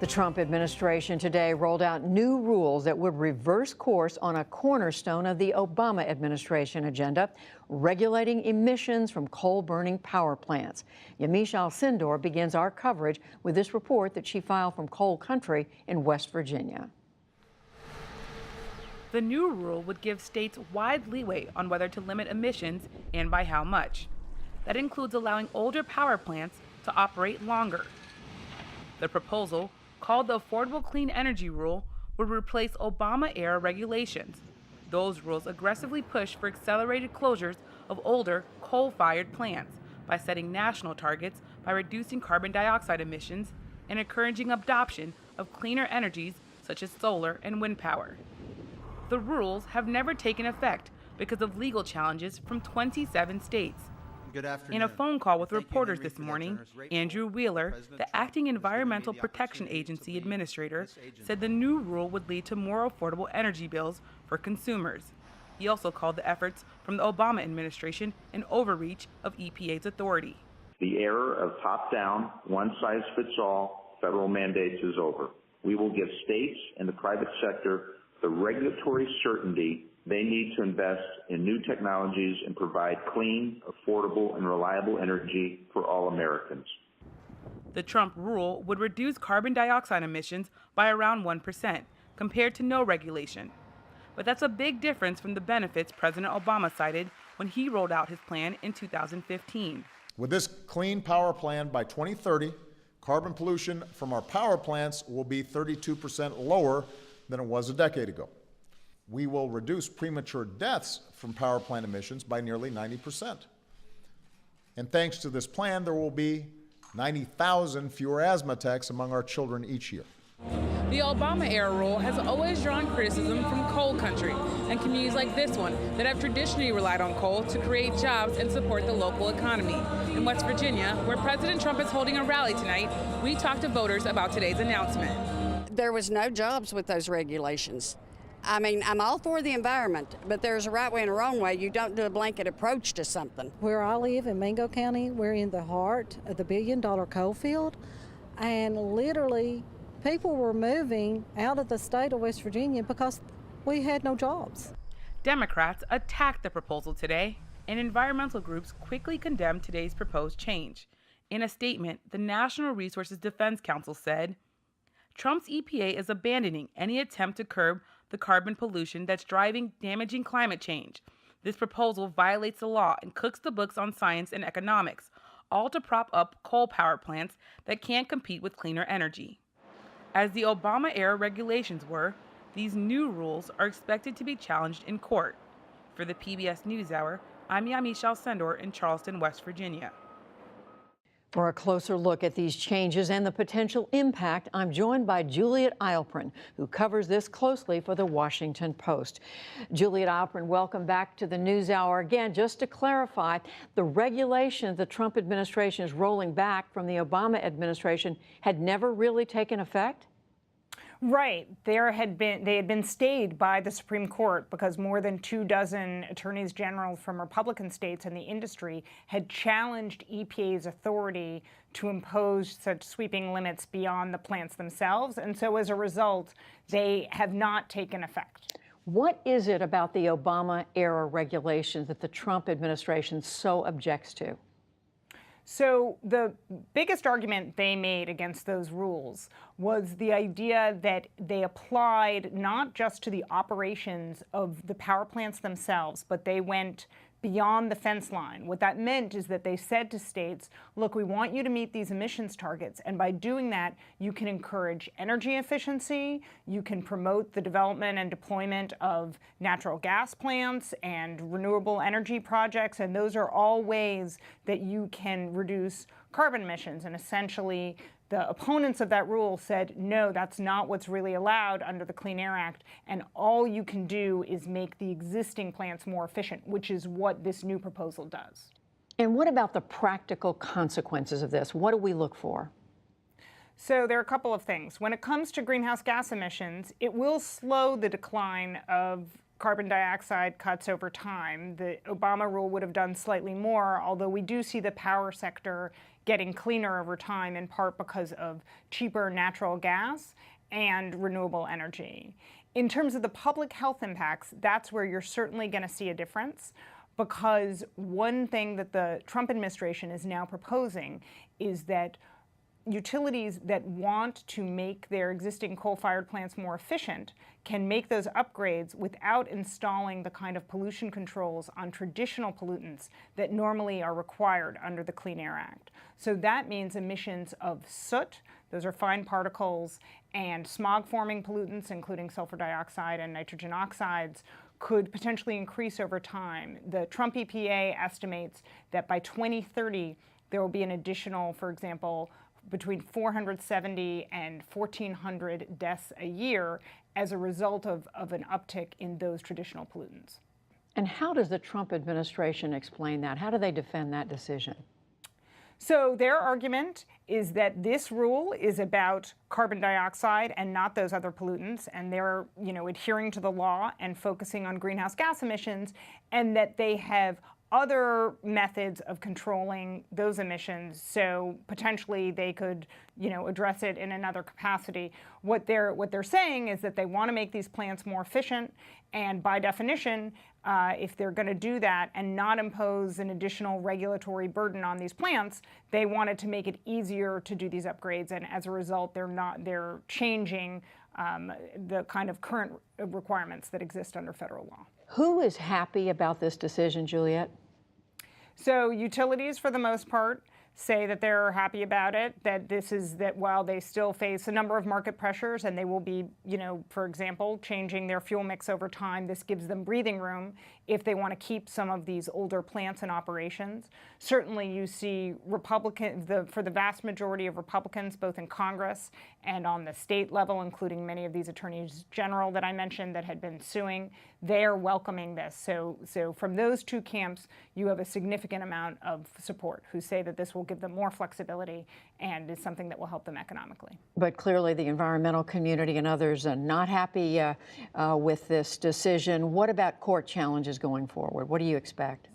The Trump administration today rolled out new rules that would reverse course on a cornerstone of the Obama administration agenda, regulating emissions from coal-burning power plants. Yamiche Alcindor begins our coverage with this report that she filed from coal country in West Virginia. The new rule would give states wide leeway on whether to limit emissions and by how much. That includes allowing older power plants to operate longer. The proposal, called the Affordable Clean Energy Rule, would replace Obama-era regulations. Those rules aggressively push for accelerated closures of older coal-fired plants by setting national targets by reducing carbon dioxide emissions and encouraging adoption of cleaner energies such as solar and wind power. The rules have never taken effect because of legal challenges from 27 states. Good afternoon. In a phone call with reporters this morning, Andrew Wheeler, the acting Environmental Protection Agency administrator, said the new rule would lead to more affordable energy bills for consumers. He also called the efforts from the Obama administration an overreach of EPA's authority. The era of top-down, one-size-fits-all federal mandates is over. We will give states and the private sector the regulatory certainty they need to invest in new technologies and provide clean, affordable, and reliable energy for all Americans. The Trump rule would reduce carbon dioxide emissions by around 1%, compared to no regulation. But that's a big difference from the benefits President Obama cited when he rolled out his plan in 2015. With this clean power plan by 2030, carbon pollution from our power plants will be 32% lower than it was a decade ago. We will reduce premature deaths from power plant emissions by nearly 90%. And thanks to this plan, there will be 90,000 fewer asthma attacks among our children each year. The Obama-era rule has always drawn criticism from coal country and communities like this one that have traditionally relied on coal to create jobs and support the local economy. In West Virginia, where President Trump is holding a rally tonight, we talked to voters about today's announcement. There was no jobs with those regulations. I mean, I'm all for the environment, but there's a right way and a wrong way. You don't do a blanket approach to something. Where I live in Mingo County, we're in the heart of the billion-dollar coal field, and literally people were moving out of the state of West Virginia because we had no jobs. Democrats attacked the proposal today, and environmental groups quickly condemned today's proposed change. In a statement, the National Resources Defense Council said, Trump's EPA is abandoning any attempt to curb the carbon pollution that's driving damaging climate change. This proposal violates the law and cooks the books on science and economics, all to prop up coal power plants that can't compete with cleaner energy. As the Obama-era regulations were, these new rules are expected to be challenged in court. For the PBS NewsHour, I'm Yamiche Alcindor in Charleston, West Virginia. For a closer look at these changes and the potential impact, I'm joined by Juliet Eilperin, who covers this closely for the Washington Post. Juliet Eilperin, welcome back to the NewsHour. Again, just to clarify, the regulations the Trump administration is rolling back from the Obama administration had never really taken effect? Right. They had been stayed by the Supreme Court because more than 24 attorneys general from Republican states and the industry had challenged EPA's authority to impose such sweeping limits beyond the plants themselves. And so as a result, they have not taken effect. What is it about the Obama-era regulations that the Trump administration so objects to? So the biggest argument they made against those rules was the idea that they applied not just to the operations of the power plants themselves, but they went beyond the fence line. What that meant is that they said to states, look, we want you to meet these emissions targets, and by doing that, you can encourage energy efficiency, you can promote the development and deployment of natural gas plants and renewable energy projects, and those are all ways that you can reduce carbon emissions. And essentially, the opponents of that rule said, no, that's not what's really allowed under the Clean Air Act, and all you can do is make the existing plants more efficient, which is what this new proposal does. And what about the practical consequences of this? What do we look for? So there are a couple of things. When it comes to greenhouse gas emissions, it will slow the decline of carbon dioxide cuts over time. The Obama rule would have done slightly more, although we do see the power sector getting cleaner over time, in part because of cheaper natural gas and renewable energy. In terms of the public health impacts, that's where you're certainly going to see a difference, because one thing that the Trump administration is now proposing is that utilities that want to make their existing coal-fired plants more efficient can make those upgrades without installing the kind of pollution controls on traditional pollutants that normally are required under the Clean Air Act. So that means emissions of soot, those are fine particles, and smog-forming pollutants, including sulfur dioxide and nitrogen oxides, could potentially increase over time. The Trump EPA estimates that by 2030, there will be an additional, for example, between 470 and 1,400 deaths a year as a result of an uptick in those traditional pollutants. And how does the Trump administration explain that? How do they defend that decision? So their argument is that this rule is about carbon dioxide and not those other pollutants, and they're, adhering to the law and focusing on greenhouse gas emissions, and that they have other methods of controlling those emissions, so potentially they could, address it in another capacity. What they're saying is that they want to make these plants more efficient, and by definition, if they're going to do that and not impose an additional regulatory burden on these plants, they wanted to make it easier to do these upgrades, and as a result, they're changing the kind of current requirements that exist under federal law. Who is happy about this decision, Juliet? So utilities, for the most part, say that they're happy about it, that while they still face a number of market pressures and they will be, for example, changing their fuel mix over time, this gives them breathing room if they want to keep some of these older plants in operations. Certainly you see for the vast majority of Republicans, both in Congress and on the state level, including many of these attorneys general that I mentioned that had been suing, they're welcoming this. So from those two camps, you have a significant amount of support who say that this will give them more flexibility and is something that will help them economically. But clearly the environmental community and others are not happy with this decision. What about court challenges going forward? What do you expect?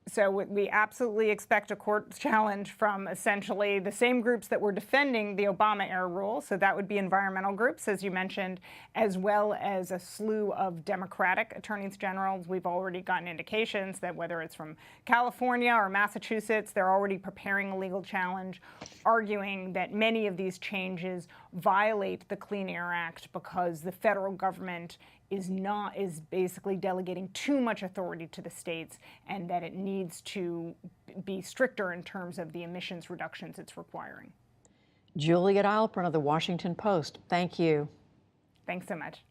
So we absolutely expect a court challenge from essentially the same groups that were defending the Obama-era rule. So that would be environmental groups, as you mentioned, as well as a slew of Democratic attorneys generals. We've already gotten indications that whether it's from California or Massachusetts, they're already preparing a legal challenge, arguing that many of these changes violate the Clean Air Act because the federal government is basically delegating too much authority to the states, and that it needs to be stricter in terms of the emissions reductions it's requiring. Juliet Eilperin of the Washington Post, thank you. Thanks so much.